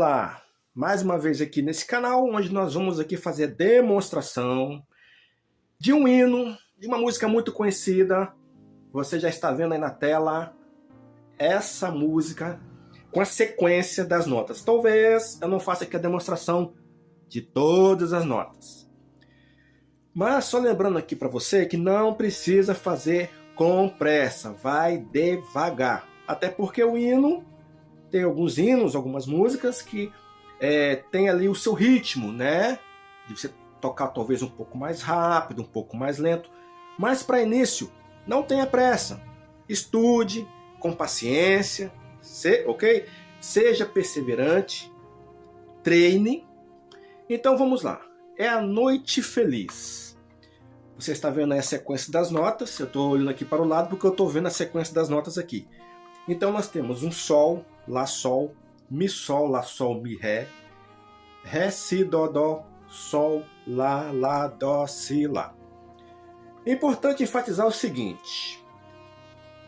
Olá, mais uma vez aqui nesse canal, onde nós vamos aqui fazer demonstração de um hino, de uma música muito conhecida. Você já está vendo aí na tela essa música com a sequência das notas. Talvez eu não faça aqui a demonstração de todas as notas. Mas só lembrando aqui para você que não precisa fazer com pressa, vai devagar. Até porque o hino, tem alguns hinos, algumas músicas que tem ali o seu ritmo, né? De você tocar talvez um pouco mais rápido, um pouco mais lento. Mas para início, não tenha pressa. Estude com paciência, ok? Seja perseverante, treine. Então vamos lá. É a Noite Feliz. Você está vendo aí a sequência das notas. Eu estou olhando aqui para o lado porque eu estou vendo a sequência das notas aqui. Então nós temos um Sol, Lá, Sol, Mi, Sol, Lá, Sol, Mi, Ré, Ré, Si, Dó, Dó, Sol, Lá, Dó, Si, Lá. É importante enfatizar o seguinte: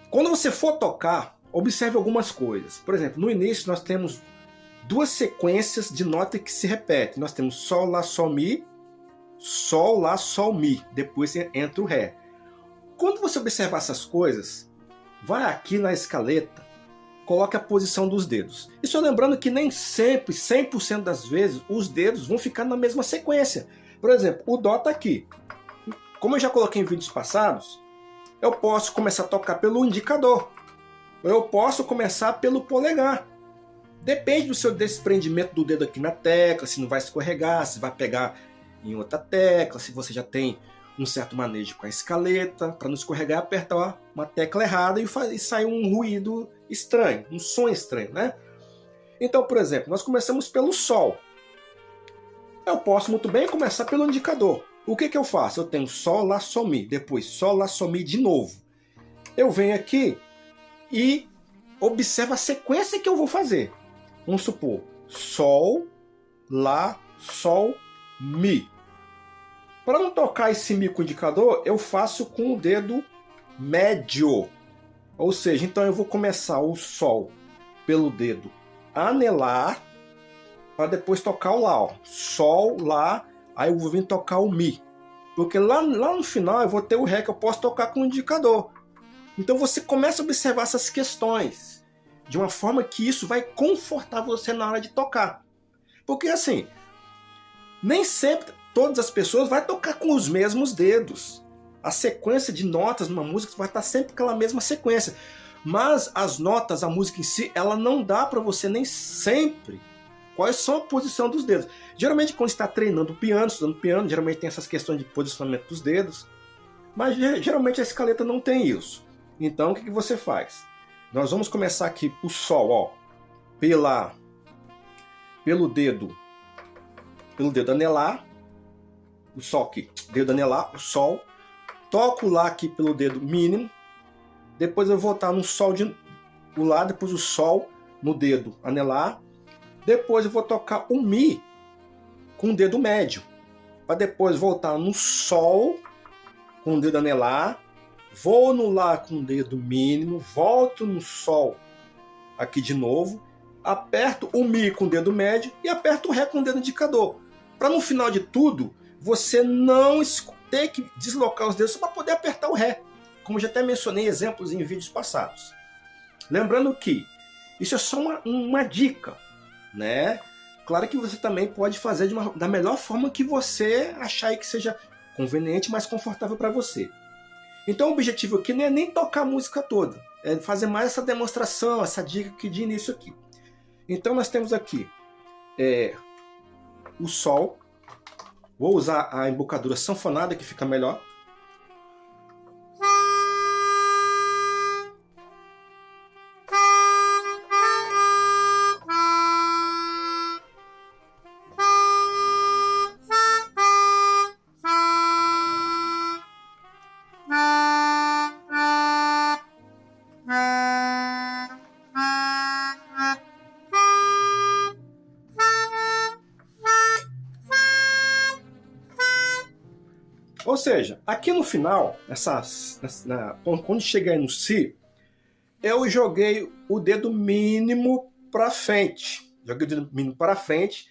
quando você for tocar, observe algumas coisas. Por exemplo, no início nós temos duas sequências de nota que se repetem. Nós temos Sol, Lá, Sol, Mi, Sol, Lá, Sol, Mi. Depois entra o Ré. Quando você observar essas coisas, vai aqui na escaleta, coloque a posição dos dedos. E só lembrando que nem sempre, 100% das vezes, os dedos vão ficar na mesma sequência. Por exemplo, o Dó está aqui. Como eu já coloquei em vídeos passados, eu posso começar a tocar pelo indicador. Ou eu posso começar pelo polegar. Depende do seu desprendimento do dedo aqui na tecla, se não vai escorregar, se vai pegar em outra tecla, se você já tem um certo manejo com a escaleta, para não escorregar e apertar uma tecla errada e sair um ruído estranho, um som estranho, né? Então, por exemplo, nós começamos pelo Sol. Eu posso muito bem começar pelo indicador. O que eu faço? Eu tenho Sol, Lá, Sol, Mi, depois Sol, Lá, Sol, Mi de novo. Eu venho aqui e observo a sequência que eu vou fazer. Vamos supor, Sol, Lá, Sol, Mi. Para não tocar esse Mi com o indicador, eu faço com o dedo médio. Ou seja, então eu vou começar o Sol pelo dedo anelar, para depois tocar o Lá. Ó. Sol, Lá, aí eu vou vir tocar o Mi. Porque lá no final eu vou ter o Ré que eu posso tocar com o indicador. Então você começa a observar essas questões, de uma forma que isso vai confortar você na hora de tocar. Porque assim, nem sempre todas as pessoas vão tocar com os mesmos dedos. A sequência de notas numa música vai estar sempre com aquela mesma sequência. Mas as notas, a música em si, ela não dá para você nem sempre quais são a posição dos dedos. Geralmente quando está treinando piano, estudando piano, geralmente tem essas questões de posicionamento dos dedos. Mas geralmente a escaleta não tem isso. Então o que você faz? Nós vamos começar aqui o Sol, ó, pelo dedo anelar. O Sol aqui, dedo anelar, o Sol. Toco o Lá aqui pelo dedo mínimo. Depois eu vou voltar no Sol o Lá, depois o Sol no dedo anelar. Depois eu vou tocar o Mi com o dedo médio. Para depois voltar no Sol com o dedo anelar. Vou no Lá com o dedo mínimo. Volto no Sol aqui de novo. Aperto o Mi com o dedo médio e aperto o Ré com o dedo indicador. Para no final de tudo, você não ter que deslocar os dedos só para poder apertar o Ré, como já até mencionei exemplos em vídeos passados. Lembrando que isso é só uma dica, né? Claro que você também pode fazer da melhor forma que você achar aí que seja conveniente, mais confortável para você. Então o objetivo aqui não é nem tocar a música toda, é fazer mais essa demonstração, essa dica aqui de início aqui. Então nós temos aqui o Sol. Vou usar a embocadura sanfonada que fica melhor. Ou seja, aqui no final, quando chegar no Si, eu joguei o dedo mínimo para frente. joguei o dedo mínimo para frente,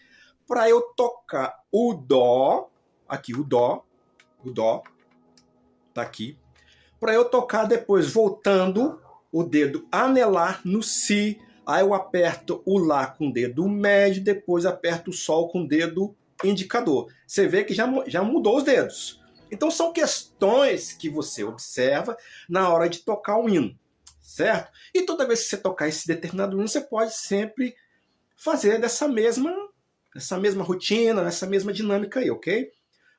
para eu tocar o Dó, aqui o Dó tá aqui, para eu tocar depois voltando o dedo anelar no Si, aí eu aperto o Lá com o dedo médio, depois aperto o Sol com o dedo indicador. Você vê que já mudou os dedos. Então são questões que você observa na hora de tocar o hino, certo? E toda vez que você tocar esse determinado hino, você pode sempre fazer dessa mesma rotina, nessa mesma dinâmica aí, ok?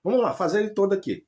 Vamos lá, fazer ele todo aqui.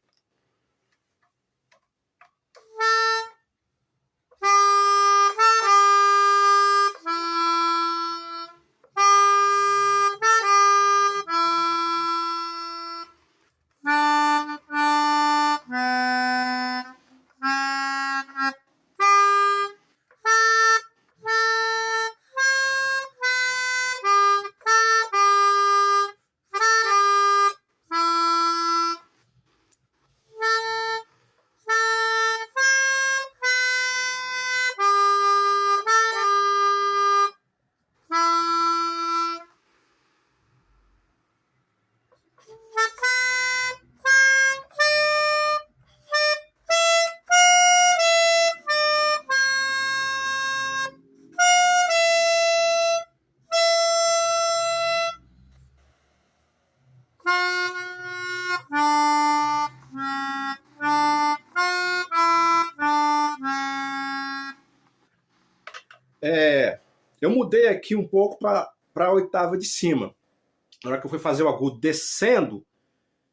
Eu mudei aqui um pouco para a oitava de cima. Na hora que eu fui fazer o agudo descendo,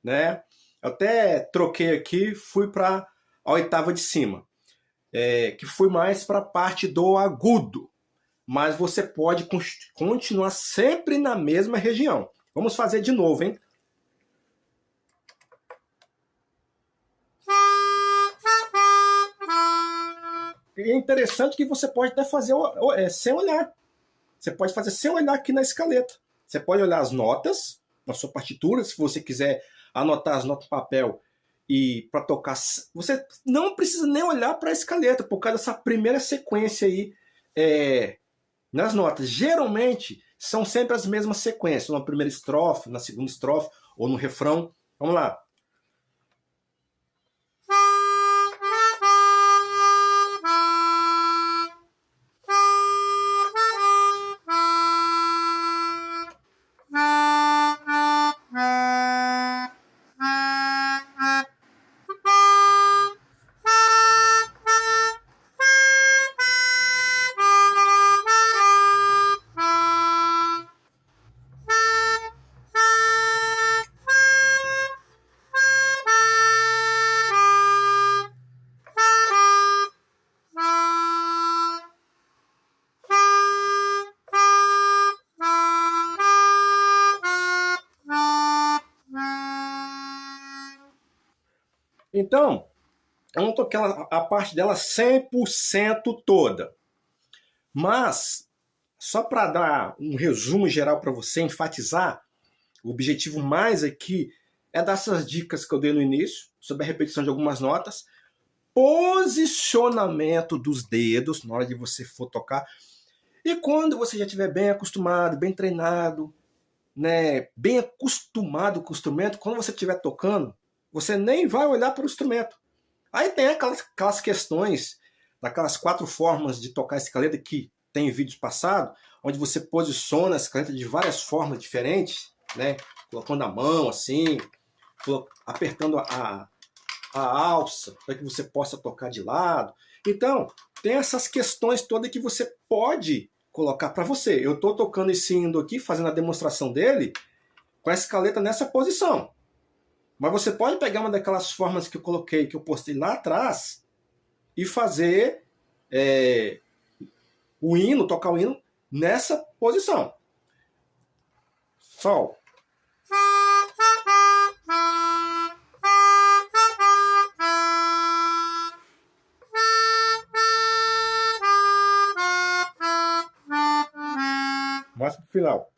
né? Eu até troquei aqui, fui para a oitava de cima, que fui mais para a parte do agudo. Mas você pode continuar sempre na mesma região. Vamos fazer de novo, hein? E é interessante que você pode até fazer sem olhar. Você pode fazer sem olhar aqui na escaleta. Você pode olhar as notas na sua partitura, se você quiser anotar as notas no papel e para tocar. Você não precisa nem olhar para a escaleta, por causa dessa primeira sequência aí nas notas. Geralmente são sempre as mesmas sequências, na primeira estrofe, na segunda estrofe ou no refrão. Vamos lá. Então, eu não toquei a parte dela 100% toda. Mas, só para dar um resumo geral para você, enfatizar, o objetivo mais aqui é dar essas dicas que eu dei no início, sobre a repetição de algumas notas, posicionamento dos dedos na hora de você for tocar. E quando você já estiver bem acostumado, bem treinado, né, bem acostumado com o instrumento, quando você estiver tocando, você nem vai olhar para o instrumento. Aí tem aquelas questões, daquelas 4 formas de tocar a escaleta que tem em vídeos passados, onde você posiciona a escaleta de várias formas diferentes, né? Colocando a mão assim, apertando a alça para que você possa tocar de lado. Então, tem essas questões todas que você pode colocar para você. Eu estou tocando esse hino aqui, fazendo a demonstração dele, com a escaleta nessa posição. Mas você pode pegar uma daquelas formas que eu coloquei, que eu postei lá atrás, e fazer o hino, tocar o hino nessa posição. Sol. Mostra pro final.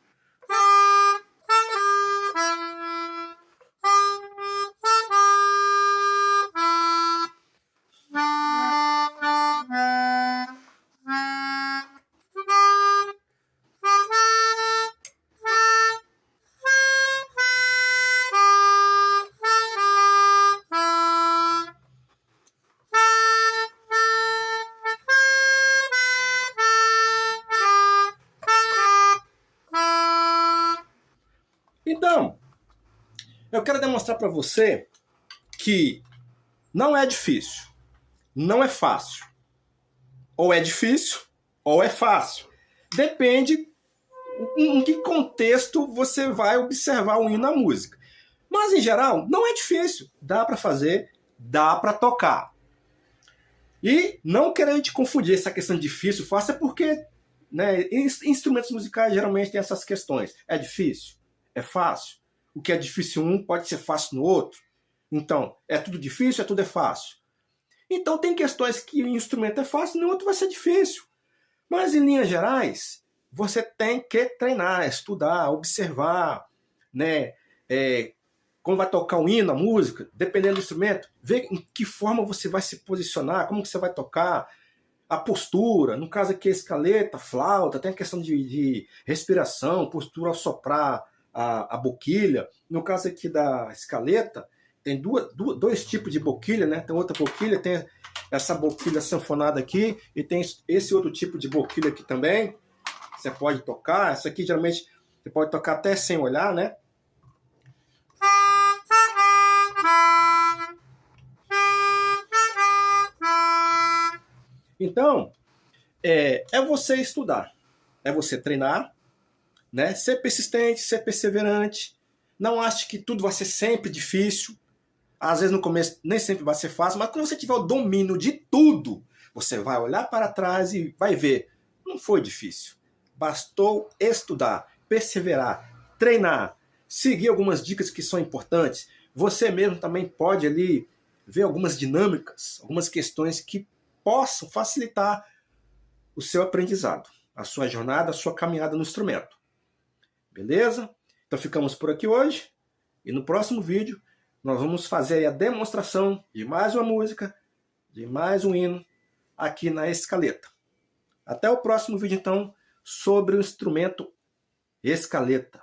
Então, eu quero demonstrar para você que não é difícil, não é fácil. Ou é difícil, ou é fácil. Depende em que contexto você vai observar o hino à música. Mas, em geral, não é difícil. Dá para fazer, dá para tocar. E não querendo te confundir essa questão de difícil, fácil, é porque, né, instrumentos musicais geralmente têm essas questões. É difícil? É fácil? O que é difícil em um pode ser fácil no outro? Então, é tudo difícil, é tudo é fácil? Então tem questões que o instrumento é fácil e no outro vai ser difícil. Mas em linhas gerais, você tem que treinar, estudar, observar, né? Como vai tocar o hino, a música, dependendo do instrumento, ver em que forma você vai se posicionar, como que você vai tocar, a postura, no caso aqui a escaleta, flauta, tem a questão de respiração, postura ao soprar a boquilha. No caso aqui da escaleta, tem dois tipos de boquilha, né? Tem outra boquilha, tem essa boquilha sanfonada aqui, e tem esse outro tipo de boquilha aqui também. Você pode tocar, essa aqui geralmente você pode tocar até sem olhar, né? Então, é você estudar, é você treinar, né? Ser persistente, ser perseverante. Não ache que tudo vai ser sempre difícil. Às vezes no começo nem sempre vai ser fácil, mas quando você tiver o domínio de tudo, você vai olhar para trás e vai ver, não foi difícil. Bastou estudar, perseverar, treinar, seguir algumas dicas que são importantes. Você mesmo também pode ali ver algumas dinâmicas, algumas questões que possam facilitar o seu aprendizado, a sua jornada, a sua caminhada no instrumento. Beleza? Então ficamos por aqui hoje e no próximo vídeo nós vamos fazer a demonstração de mais uma música, de mais um hino aqui na escaleta. Até o próximo vídeo então sobre o instrumento escaleta.